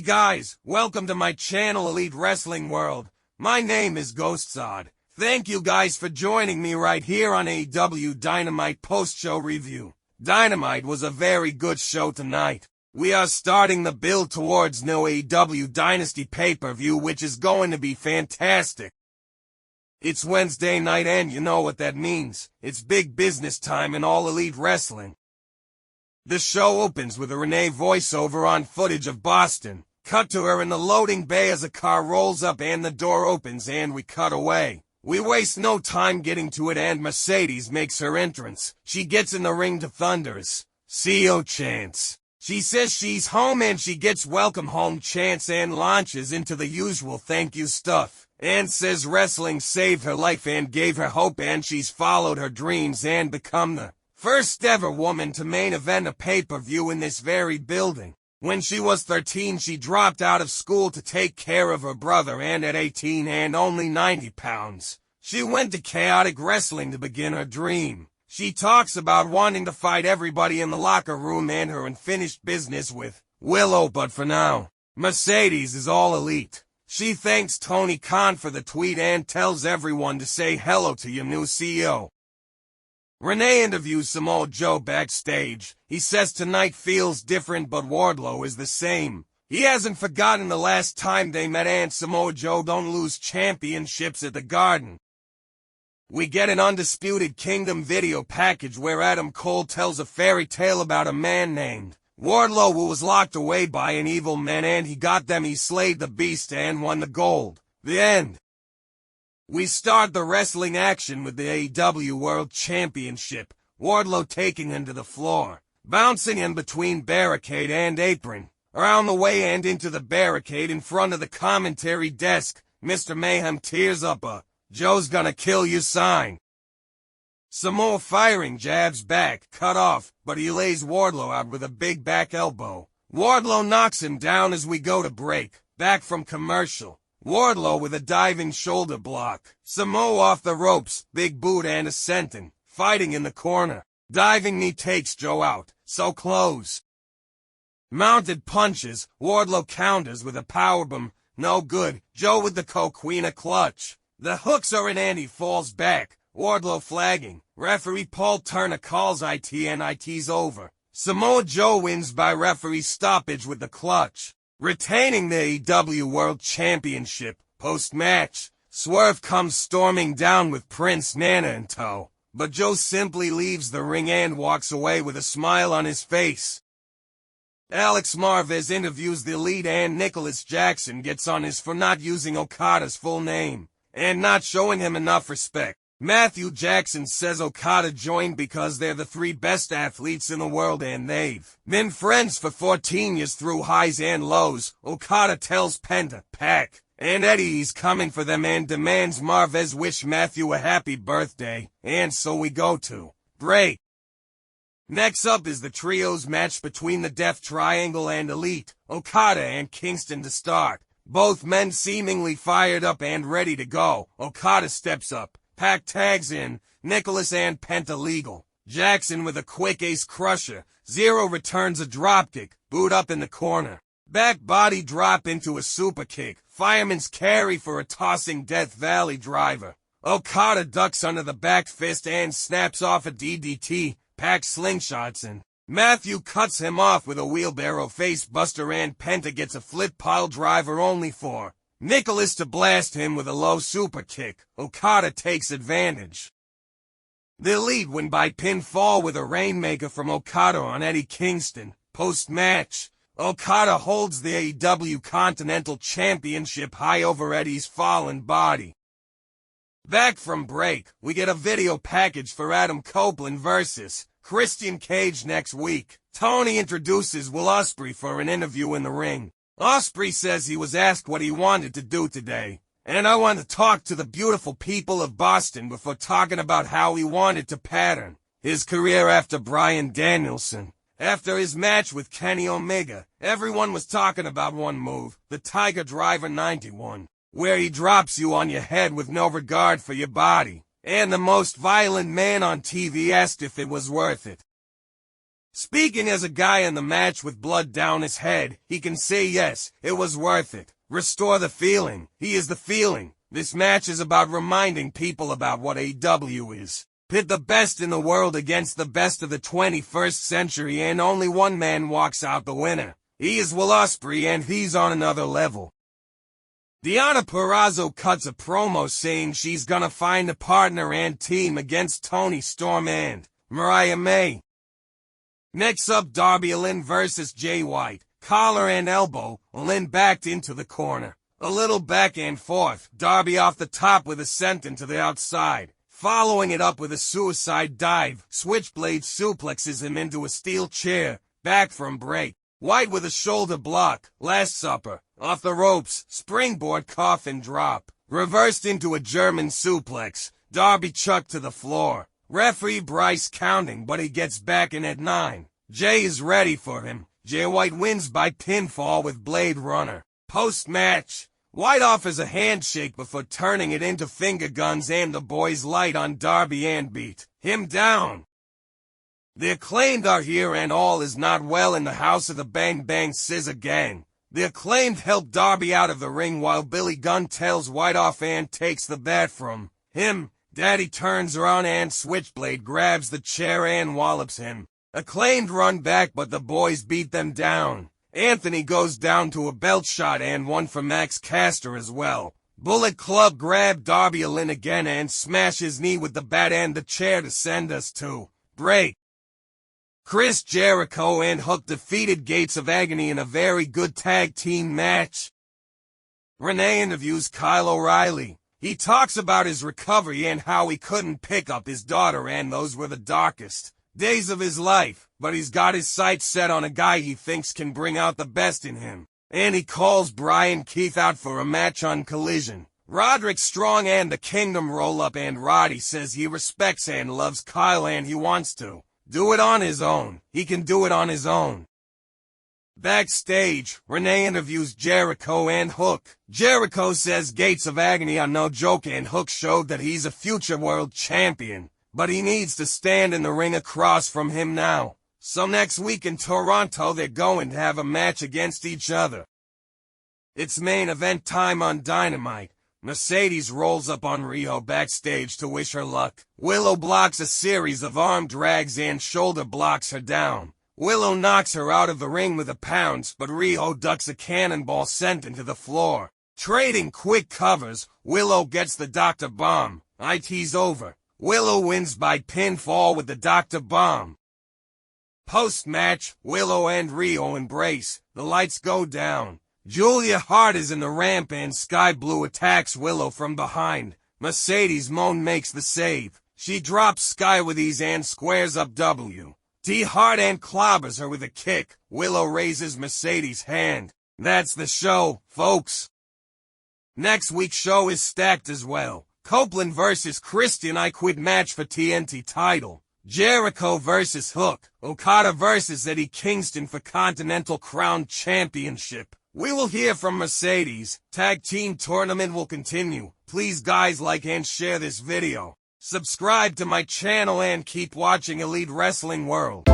guys, welcome to my channel Elite Wrestling World. My name is GhostSaad. Thank you guys for joining me right here on AEW Dynamite post-show review. Dynamite was a very good show tonight. We are starting the build towards new AEW Dynasty pay-per-view, which is going to be fantastic. It's Wednesday night and you know what that means. It's big business time in All Elite Wrestling. The show opens with a Renee voiceover on footage of Boston. Cut to her in the loading bay as a car rolls up and the door opens and we cut away. We waste no time getting to it and Mercedes makes her entrance. She gets in the ring to Thunder's CEO chants. She says she's home and she gets welcome home chants and launches into the usual thank you stuff. And says wrestling saved her life and gave her hope and she's followed her dreams and become the first ever woman to main event a pay-per-view in this very building. When she was 13, she dropped out of school to take care of her brother, and at 18 and only 90 pounds, she went to chaotic wrestling to begin her dream. She talks about wanting to fight everybody in the locker room and her unfinished business with Willow, but for now, Mercedes is all elite. She thanks Tony Khan for the tweet and tells everyone to say hello to your new CEO. Renee interviews Samoa Joe backstage. He says tonight feels different but Wardlow is the same. He hasn't forgotten the last time they met and Samoa Joe don't lose championships at the Garden. We get an Undisputed Kingdom video package where Adam Cole tells a fairy tale about a man named Wardlow who was locked away by an evil man and he got them, he slayed the beast and won the gold. The end. We start the wrestling action with the AEW World Championship, Wardlow taking him to the floor, bouncing in between barricade and apron, around the way and into the barricade in front of the commentary desk. Mr. Mayhem tears up a "Joe's gonna kill you" sign. Samoa firing jabs back, cut off, but he lays Wardlow out with a big back elbow. Wardlow knocks him down as we go to break, back from commercial. Wardlow with a diving shoulder block. Samoa off the ropes, big boot and a senton, fighting in the corner. Diving knee takes Joe out, so close. Mounted punches, Wardlow counters with a powerbomb, no good. Joe with the Coquina clutch. The hooks are in and he falls back. Wardlow flagging. Referee Paul Turner calls IT and IT's over. Samoa Joe wins by referee stoppage with the clutch, retaining the AEW World Championship. Post-match, Swerve comes storming down with Prince Nana in tow, but Joe simply leaves the ring and walks away with a smile on his face. Alex Marvez interviews the Elite and Nicholas Jackson gets on his for not using Okada's full name and not showing him enough respect. Matthew Jackson says Okada joined because they're the three best athletes in the world and they've been friends for 14 years through highs and lows. Okada tells Penta, Pac, and Eddie he's coming for them and demands Marvez wish Matthew a happy birthday, and so we go to break. Next up is the trios match between the Death Triangle and Elite, Okada and Kingston to start. Both men seemingly fired up and ready to go. Okada steps up. Pac tags in, Nicholas and Penta legal. Jackson with a quick ace crusher. Zero returns a dropkick, boot up in the corner. Back body drop into a super kick. Fireman's carry for a tossing Death Valley driver. Okada ducks under the back fist and snaps off a DDT. Pac slingshots in. Matthew cuts him off with a wheelbarrow face buster and Penta gets a flip pile driver only for Nicholas to blast him with a low super kick. Okada takes advantage. The Elite win by pinfall with a rainmaker from Okada on Eddie Kingston. Post-match, Okada holds the AEW Continental Championship high over Eddie's fallen body. Back from break, we get a video package for Adam Copeland vs. Christian Cage next week. Tony introduces Will Ospreay for an interview in the ring. Ospreay says he was asked what he wanted to do today, and I want to talk to the beautiful people of Boston before talking about how he wanted to pattern his career after Bryan Danielson. After his match with Kenny Omega, everyone was talking about one move, the Tiger Driver 91, where he drops you on your head with no regard for your body, and the most violent man on TV asked if it was worth it. Speaking as a guy in the match with blood down his head, he can say yes, it was worth it. Restore the feeling. He is the feeling. This match is about reminding people about what AEW is. Pit the best in the world against the best of the 21st century, and only one man walks out the winner. He is Will Ospreay, and he's on another level. Deonna Purrazzo cuts a promo saying she's gonna find a partner and team against Toni Storm and Mariah May. Next up, Darby Allin versus Jay White. Collar and elbow, Allin backed into the corner. A little back and forth, Darby off the top with a senton to the outside. Following it up with a suicide dive, Switchblade suplexes him into a steel chair, back from break. White with a shoulder block, Last Supper, off the ropes, springboard coffin drop. Reversed into a German suplex, Darby chucked to the floor. Referee Bryce counting, but he gets back in at 9. Jay is ready for him. Jay White wins by pinfall with Blade Runner. Post-match, White offers a handshake before turning it into finger guns, and the boys light on Darby and beat him down. The Acclaimed are here, and all is not well in the house of the Bang Bang Scissor Gang. The Acclaimed help Darby out of the ring while Billy Gunn tells White off and takes the bat from him. Daddy turns around and Switchblade grabs the chair and wallops him. Acclaimed run back, but the boys beat them down. Anthony goes down to a belt shot and one for Max Caster as well. Bullet Club grab Darby Allin again and smash his knee with the bat and the chair to send us to break. Chris Jericho and Hook defeated Gates of Agony in a very good tag team match. Renee interviews Kyle O'Reilly. He talks about his recovery and how he couldn't pick up his daughter, and those were the darkest days of his life, but he's got his sights set on a guy he thinks can bring out the best in him. And he calls Brian Keith out for a match on Collision. Roderick Strong and the Kingdom roll up, and Roddy says he respects and loves Kyle and he wants to do it on his own. He can do it on his own. Backstage, Renee interviews Jericho and Hook. Jericho says Gates of Agony are no joke, and Hook showed that he's a future world champion, but he needs to stand in the ring across from him now. So next week in Toronto, they're going to have a match against each other. It's main event time on Dynamite. Mercedes rolls up on Riho backstage to wish her luck. Willow blocks a series of arm drags and shoulder blocks her down. Willow knocks her out of the ring with a pounce, but Riho ducks a cannonball sent into the floor. Trading quick covers, Willow gets the Dr. Bomb. IT's over. Willow wins by pinfall with the Dr. Bomb. Post-match, Willow and Riho embrace. The lights go down. Julia Hart is in the ramp and Sky Blue attacks Willow from behind. Mercedes Moné makes the save. She drops Sky with ease and squares up W. T Hart and clobbers her with a kick. Willow raises Mercedes' hand. That's the show, folks. Next week's show is stacked as well. Copeland vs. Christian I Quit match for TNT title. Jericho vs. Hook. Okada vs. Eddie Kingston for Continental Crown Championship. We will hear from Mercedes. Tag team tournament will continue. Please guys, like and share this video. Subscribe to my channel and keep watching Elite Wrestling World.